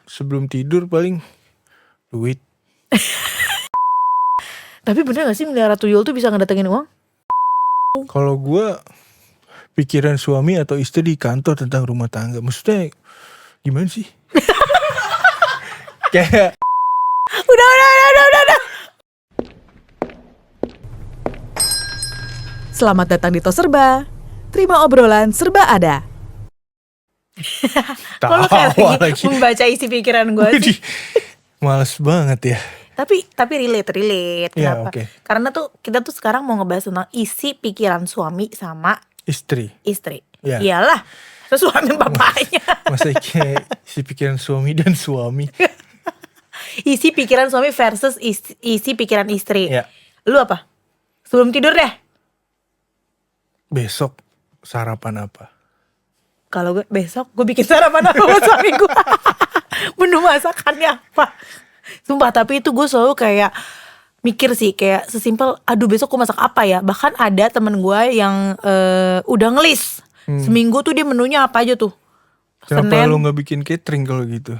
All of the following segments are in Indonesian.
sebelum tidur paling duit. Tapi bener gak sih melihara tuyul tuh bisa ngedatengin uang? Kalau gue pikiran suami atau istri di kantor tentang rumah tangga, maksudnya gimana sih? Kayak Udah. Selamat datang di Tos Serba. Terima obrolan serba ada. Kok lo kayak lagi membaca isi pikiran gue sih? Males banget ya. Tapi relate. Ya, Kenapa? oke. Karena tuh kita tuh sekarang mau ngebahas tentang isi pikiran suami sama Istri. Ya. Iyalah, suami bapaknya. Masa kayak isi pikiran suami dan suami. Isi pikiran suami versus isi pikiran istri. Ya. Lu apa? Sebelum tidur deh. Besok sarapan apa? Kalau gue besok gue bikin sarapan apa buat suami gue. Menu masakannya apa. Sumpah, tapi itu gue selalu kayak mikir sih, kayak sesimpel aduh besok gue masak apa ya. Bahkan ada temen gue yang udah ngelis seminggu tuh dia menunya apa aja tuh. Kenapa lu gak bikin catering kalau gitu?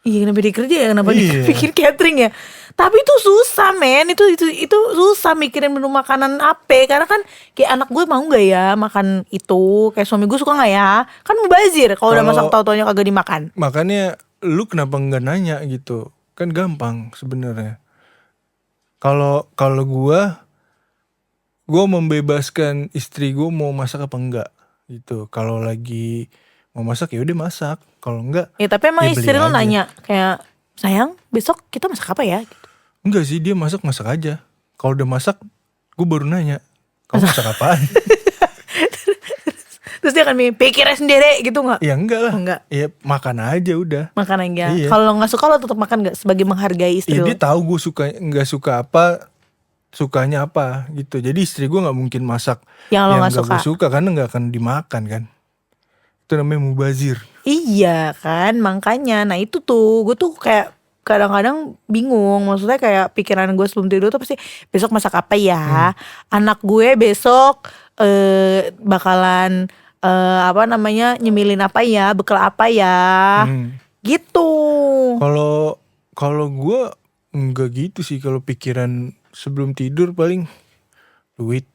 Iya, kenapa dia kerja ya, kenapa dia Iya. bikin catering ya. Tapi itu susah men, itu susah mikirin menu makanan apa. Karena kan kayak anak gue mau gak ya makan itu, kayak suami gue suka gak ya. Kan mubazir kalau udah masak tau-taunya kagak dimakan. Makanya lu kenapa nggak nanya gitu? Kan gampang sebenarnya. Kalau gue membebaskan istri gue mau masak apa enggak gitu. Kalau lagi mau masak ya udah masak. Kalau enggak Ya tapi emang ya beli istri lo aja. nanya kayak, sayang besok kita masak apa ya gitu. Enggak sih, dia masak aja. Kalau udah masak gue baru nanya, kamu masak apaan? Terus dia akan pikirnya sendiri gitu gak? Ya enggak lah. Enggak. Ya makan aja udah. Makan aja. Iya. Kalau lo gak suka lo tetap makan gak? Sebagai menghargai istri Ya lo. dia tahu gue suka nggak suka apa, sukanya apa gitu. Jadi istri gue nggak mungkin masak Yang lo nggak gue suka karena nggak akan dimakan kan. Itu namanya mubazir. Iya kan, makanya. Nah itu tuh, gue tuh kayak kadang-kadang bingung. Maksudnya kayak pikiran gue sebelum tidur tuh pasti besok masak apa ya. Anak gue besok bakalan nyemilin apa ya, bekal apa ya. Gitu. Kalau gue nggak gitu sih. Kalau pikiran sebelum tidur paling duit.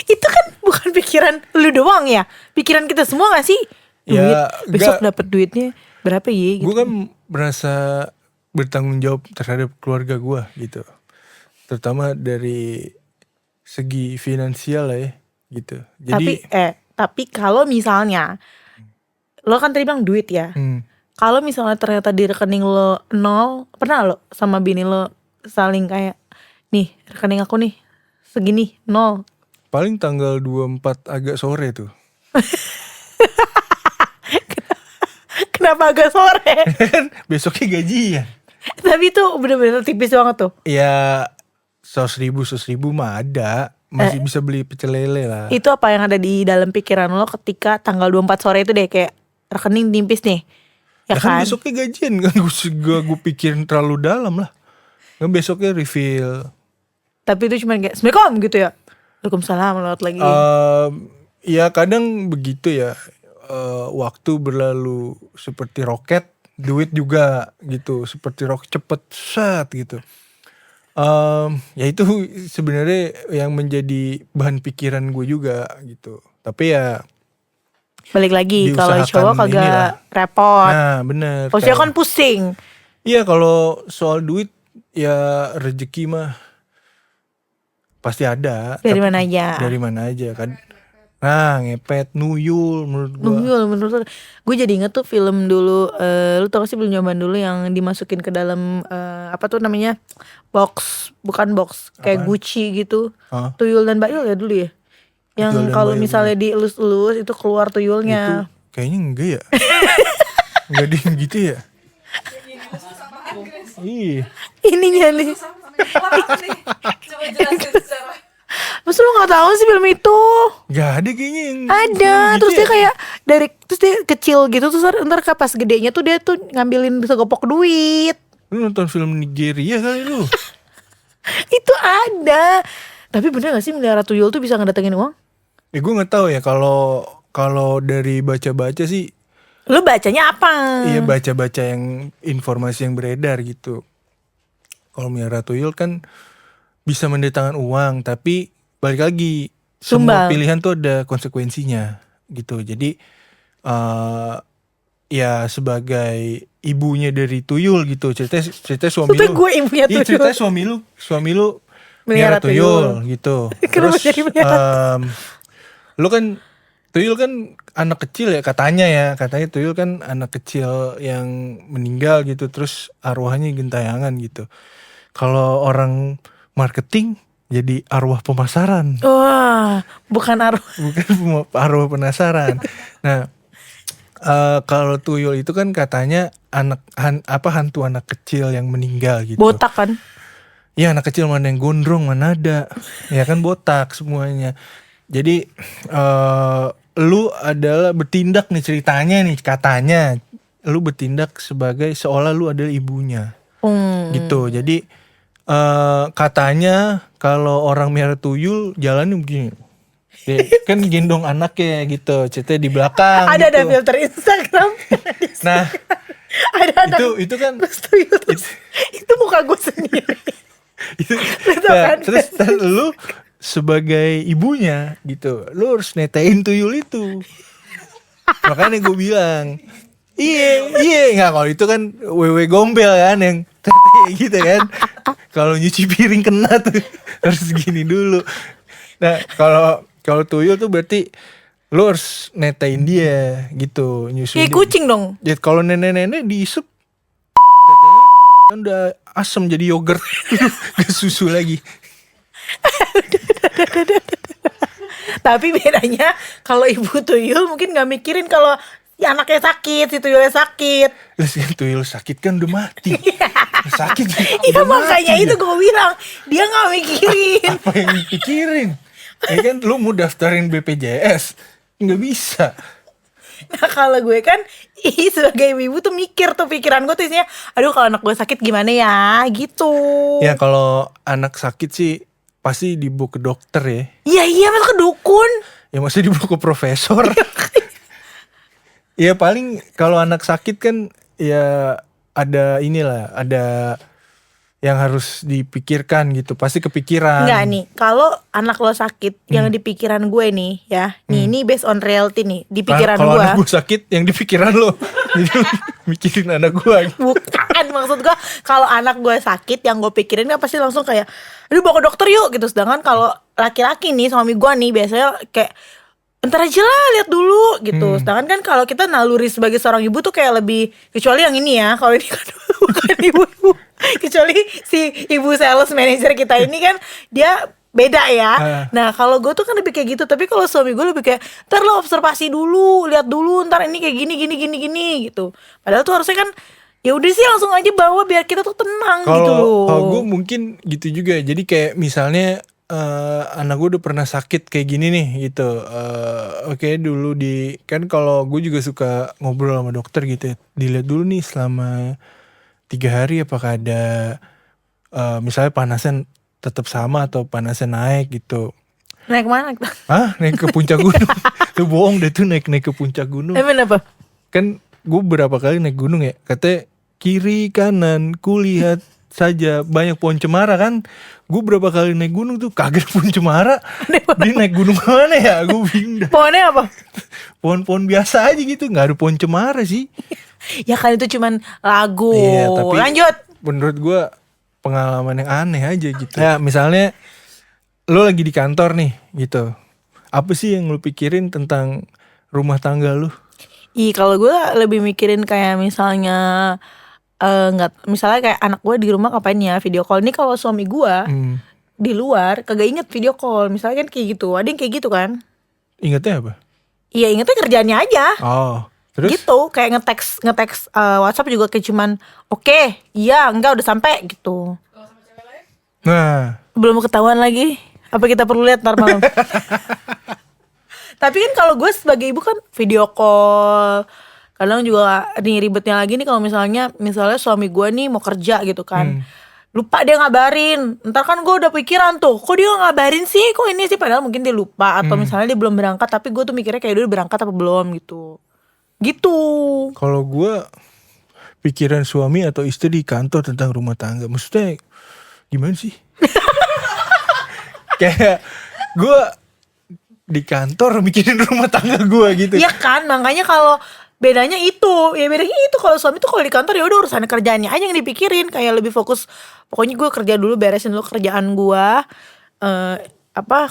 Itu kan bukan pikiran lu doang ya. Pikiran kita semua gak sih? Duit, Ya, besok enggak. dapat duitnya berapa ya gitu. Gue kan merasa bertanggung jawab terhadap keluarga gue gitu. Terutama dari segi finansial lah ya gitu. Jadi Tapi kalau misalnya lo kan tadi bilang duit ya. Kalau misalnya ternyata di rekening lo 0, pernah lo sama bini lo saling kayak, nih rekening aku nih segini 0. paling tanggal 24 agak sore tuh. Kenapa agak sore? Kan besoknya gajian. Tapi itu bener-bener tipis banget tuh. Ya 100.000 mah ada. Masih bisa beli pecel lele lah. Itu apa yang ada di dalam pikiran lo ketika tanggal 24 sore itu deh, kayak rekening tipis nih. Ya kan kan? besoknya gajian kan. Gue pikirin terlalu dalam lah. Kan besoknya refill. Tapi itu cuma kayak Assalamualaikum gitu ya. Waalaikumsalam, lewat lagi. Ya kadang begitu ya. Waktu berlalu seperti roket. Duit juga gitu. Seperti roket cepet set gitu. Ya itu sebenarnya yang menjadi bahan pikiran gue juga gitu. Tapi ya Balik lagi, kalau diusahakan cowok kagak inilah. repot. Nah bener. Kalau cowok kan pusing. Iya, kalau soal duit ya rezeki mah pasti ada. Dari Tapi mana aja. Dari mana aja kan. Nah ngepet, nuyul menurut gue. Nuyul menurut gue jadi inget tuh film dulu, lu tau gak sih film zaman dulu yang dimasukin ke dalam apa tuh namanya, bukan box kayak Apaan? Gucci gitu. Hah? Tuyul dan Bayul ya dulu ya, yang Tuyul dan kalau Bayul, misalnya dielus-elus itu keluar Itu tuyulnya. kayaknya enggak ya. Enggak deh gitu ya. Iya. Ininya nih, Coba jelasin secara. masa lu gak tahu sih film itu? Gak ada kayaknya yang Ada, gitu terus dia ya. kayak terus dia kecil gitu, terus ntar pas gedenya tuh dia tuh ngambilin segopok duit. Lu nonton film Nigeria kali lu. Itu ada. Tapi bener gak sih melihara tuyul tuh bisa ngedatengin uang? Ya gue gak tahu ya, kalau dari baca-baca sih Lu bacanya apa? Iya, baca-baca yang informasi yang beredar gitu. Kalau miara tuyul kan bisa mendatangkan uang, tapi balik lagi semua Tumbal. pilihan tuh ada konsekuensinya gitu. Jadi ya sebagai ibunya dari tuyul gitu, cerita suami Maksudnya lu. gue ibunya Iya, tuyul. cerita suami lu Melihara miara tuyul gitu. Kenapa Terus jadi melihara lu kan tuyul kan anak kecil ya, katanya tuyul kan anak kecil yang meninggal gitu, terus arwahnya gentayangan gitu. Kalau orang marketing jadi arwah pemasaran, Wah, bukan arwah. bukan arwah penasaran. Nah, kalau tuyul itu kan katanya hantu anak kecil yang meninggal gitu. Botak kan? Ya, anak kecil mana yang gondrong, mana ada. Ya kan botak semuanya. Jadi lu adalah bertindak nih, ceritanya nih, katanya lu bertindak sebagai seolah lu adalah ibunya. Gitu. Jadi katanya kalau orang miara tuyul jalannya begini. Dia kan gendong anaknya gitu, ceritanya di belakang Ada gitu. filter Instagram. Nah, Ada anak itu kan tuyul terus. Itu muka gue sendiri. itu, Betul nah, kan? terus lu sebagai ibunya gitu, lu harus netain tuyul itu. Makanya gue bilang, iya nggak, kalau itu kan wewe gombel kan yang gitu kan. Kalau nyuci piring kena tuh harus gini dulu. Nah, kalau tuyul tuh berarti lu harus netain dia gitu, nyusun Kayak dia. kucing dong. Ya kalau nenek-nenek diisup kan udah asam jadi yogurt. Gak susu lagi. Tapi bedanya kalau ibu tuyul mungkin nggak mikirin kalau si anaknya sakit, si tuyulnya sakit. Terus yang tuyul sakit kan udah mati. Sakit Iya udah makanya mati itu dia. gue bilang dia nggak mikirin. Apa yang dipikirin? Ya kan lu mau daftarin BPJS nggak bisa. Nah kalau gue kan sebagai ibu tuh mikir tuh, pikiran gue tuh isinya, aduh kalau anak gue sakit gimana ya gitu. Ya kalau anak sakit sih pasti dibawa ke dokter ya. Iya masa ke dukun. Ya maksudnya dibawa ke profesor. Ya paling kalau anak sakit kan ya ada inilah, ada yang harus dipikirkan gitu, pasti kepikiran. Enggak nih, kalau anak lo sakit, yang di pikiran gue nih ya, nih ini based on reality nih, di pikiran Kalau gue. anak gue sakit yang di pikiran lo. Jadi lu mikirin anak gue. Bukan, maksud gue kalau anak gue sakit yang gue pikirin kan pasti langsung kayak, aduh bawa ke dokter yuk gitu. Sedangkan kalau laki-laki nih, suami gue nih biasanya kayak, entar aja lah, lihat dulu gitu. Sedangkan kan kalau kita naluri sebagai seorang ibu tuh kayak lebih, kecuali yang ini ya, kalau ini kan bukan ibu-ibu, kecuali si ibu sales manager kita ini kan dia beda ya. Nah kalau gue tuh kan lebih kayak gitu, tapi kalau suami gue lebih kayak, ntar lo observasi dulu, lihat dulu, ntar ini kayak gini gitu. Padahal tuh harusnya kan ya udah sih langsung aja bawa biar kita tuh tenang gitu loh. Kalau gue mungkin gitu juga. Jadi kayak misalnya anak gue udah pernah sakit kayak gini nih gitu. Oke, dulu kan kalau gue juga suka ngobrol sama dokter gitu ya. Dilihat dulu nih selama 3 hari apakah ada misalnya panasnya tetap sama atau panasnya naik gitu. Naik mana? Hah? Naik ke puncak gunung. Lu bohong deh tuh naik ke puncak gunung. Emang apa? Kan gue berapa kali naik gunung ya, katanya kiri kanan kulihat saja banyak pohon cemara kan. Gue berapa kali naik gunung tuh kagak pohon cemara. Dia naik gunung mana ya, gue bingung dah. Pohonnya apa? Pohon-pohon biasa aja gitu, nggak ada pohon cemara sih. Ya kan itu cuman lagu. Iya, tapi Lanjut. menurut gue pengalaman yang aneh aja gitu. Ya misalnya lo lagi di kantor nih gitu, apa sih yang lo pikirin tentang rumah tangga lo? Kalau gue lebih mikirin kayak misalnya nggak, misalnya kayak anak gue di rumah ngapain ya, video call. Ini kalau suami gue di luar kagak inget video call, misalnya kan kayak gitu. Ada yang kayak gitu kan? Ingatnya apa? Iya ingetnya kerjaannya aja. Oh, terus? Gitu kayak ngeteks WhatsApp juga kayak cuman oke, iya enggak udah sampai gitu. Nah, Belum ketahuan lagi. Apa kita perlu lihat ntar malam? Tapi kan kalau gue sebagai ibu kan video call. Kadang juga nih ribetnya lagi nih kalau misalnya suami gue nih mau kerja gitu kan. Lupa dia ngabarin. Ntar kan gue udah pikiran tuh, kok dia gak ngabarin sih, kok ini sih. Padahal mungkin dia lupa. Atau misalnya dia belum berangkat, tapi gue tuh mikirnya kayak dia udah berangkat apa belum gitu. Gitu. Kalau gue pikiran suami atau istri di kantor tentang rumah tangga, maksudnya gimana sih? Kayak gue di kantor mikirin rumah tangga gue gitu. Iya kan, makanya kalau bedanya itu, ya bedanya itu kalau suami tuh kalau di kantor ya udah urusan kerjaannya aja yang dipikirin, kayak lebih fokus. Pokoknya gue kerja dulu, beresin dulu kerjaan gue.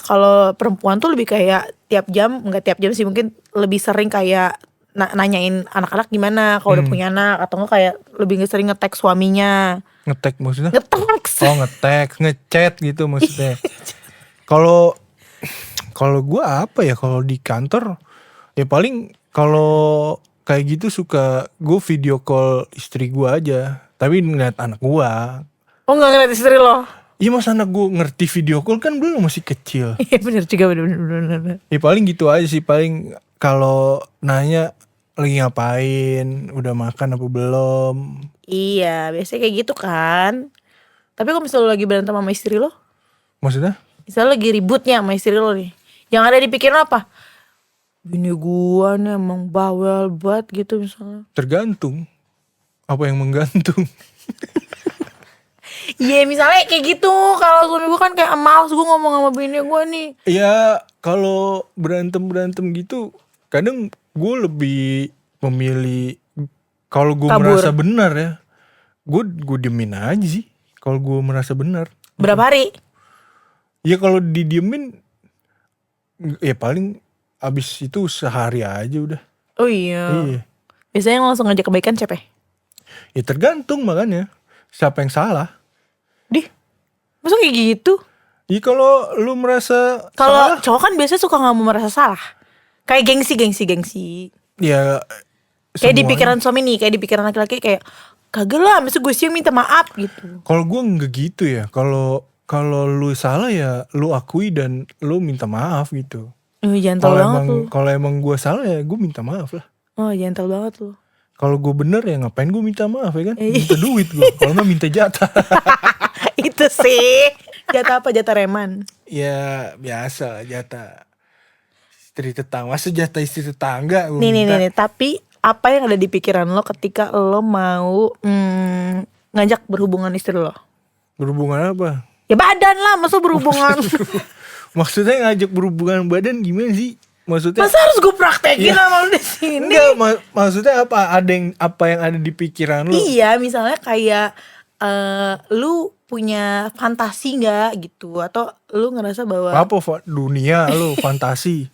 Kalau perempuan tuh lebih kayak tiap jam, nggak tiap jam sih, mungkin lebih sering kayak nanyain anak-anak gimana kalau udah punya anak, atau enggak kayak lebih sering nge-tag suaminya. Ngetek maksudnya? Nge-tag. Oh ngetek, ngechat gitu maksudnya. Kalau gue apa ya, kalau di kantor ya paling kalau kayak gitu suka gue video call istri gue aja, tapi ngeliat anak gue. Oh nggak ngeliat istri lo? Iya, mas anak gue ngerti video call kan dulu masih kecil. Iya bener juga, bener. Ya paling gitu aja sih, paling kalau nanya lagi ngapain, udah makan apa belum. Iya biasanya kayak gitu kan. Tapi kalau misalnya lo lagi berantem sama istri lo, Maksudnya? misalnya lagi ributnya sama istri lo nih, yang ada di pikiran apa? Bini gua nih emang bawel banget gitu misalnya. Tergantung apa yang menggantung. Iya misalnya kayak gitu. Kalau suami gua kan kayak males gua ngomong sama bini gua nih. Ya kalau berantem gitu kadang gue lebih memilih, kalau gue Kabur. merasa benar ya, gue diemin aja sih. Kalau gue merasa benar. Berapa hari? Ya kalau didiemin ya paling abis itu sehari aja udah. Oh iya. Iya. Biasanya yang langsung ngajak kebaikan siapa ya? Ya tergantung makanya siapa yang salah. Dih, masa kayak gitu? Ya kalau lu merasa Kalau salah, cowok kan biasanya suka gak mau merasa salah. Kayak gengsi. ya Kayak di semuanya. pikiran suami nih, kayak di pikiran laki-laki kayak kagak lah, masa gue sih yang minta maaf gitu. Kalau gue nggak gitu ya. Kalau lu salah ya lu akui dan lu minta maaf gitu. Jantel banget lu. Kalau emang gue salah ya gue minta maaf lah. Oh jantel banget lu. Kalau gue bener ya ngapain gue minta maaf ya kan? Iya. Minta duit gue. Kalau nggak minta jatah. Itu sih. Jatah apa? Jatah reman. Ya biasa lah jatah istri tetangga. Masa jatah istri tetangga gue Nih. minta. Tapi apa yang ada di pikiran lo ketika lo mau ngajak berhubungan istri lo? Berhubungan apa? Ya badan lah, masa berhubungan. Maksudnya ngajak berhubungan badan gimana sih? Maksudnya? Masa harus gue praktekin sama lo di sini? Enggak, maksudnya apa? Apa yang ada di pikiran lo? Iya, misalnya kayak lu punya fantasi nggak gitu, atau lu ngerasa bahwa Apa dunia lo fantasi?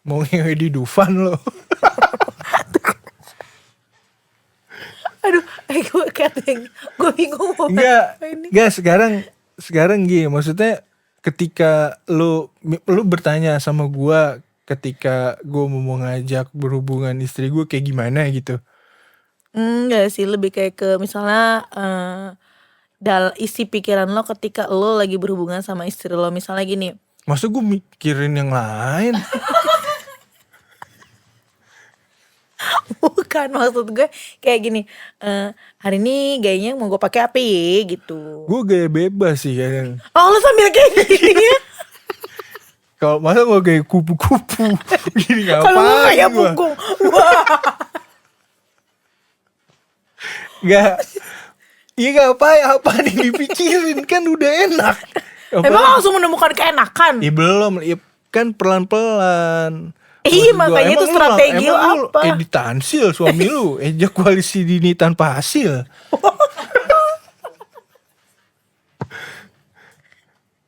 Mau ngewe di Dufan lo? aduh, gue kadang gue bingung mau Enggak, apa ini. enggak sekarang gini, maksudnya ketika lu bertanya sama gua ketika gua mau ngajak berhubungan istri gua kayak gimana gitu. Enggak sih, lebih kayak ke misalnya isi pikiran lo ketika lo lagi berhubungan sama istri lo, misalnya gini. Masa gua mikirin yang lain? Bukan, maksud gue kayak gini, hari ini gayanya mau gue pakai apa ya gitu. Gua gaya bebas sih kadang. Oh lo sambil kayak gini ya? Kalau masa gua gaya kupu-kupu gini ngapain? Kalau gue kayak gua? punggung. Wah. Enggak. Iya ngapain, apa yang dipikirin kan udah enak. Emang langsung menemukan keenakan? Ya belum, ya kan pelan-pelan. Iya, Maksud gua, makanya itu emang strategi lo emang apa? Editansil suami lu, ejakulasi dini tanpa hasil.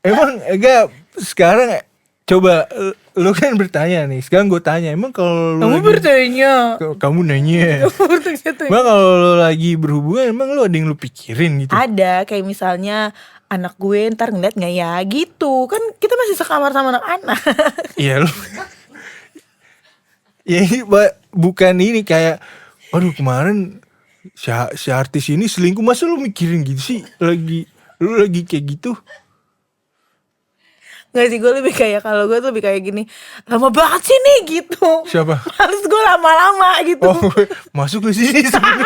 Emang enggak sekarang coba lu kan bertanya nih. Sekarang gue tanya, emang kalau lu Kamu lagi, bertanya. kamu nanya. Emang kalau lu lagi berhubungan emang lu ada yang lu pikirin gitu? Ada kayak misalnya anak gue ntar ngeliat gak ya gitu. Kan kita masih sekamar sama anak-anak. Iya lu. Ya ini bukan ini kayak aduh kemarin si artis ini selingkuh, masa lu mikirin gitu sih? Lu lagi kayak gitu? Gak sih, gue lebih kayak, kalau gue tuh lebih kayak gini, lama banget sih nih gitu. Siapa? Harus gue lama-lama gitu. Oh, masuk ke sini sebenarnya.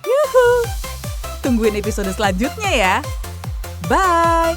Yuhu. Tungguin episode selanjutnya ya. Bye.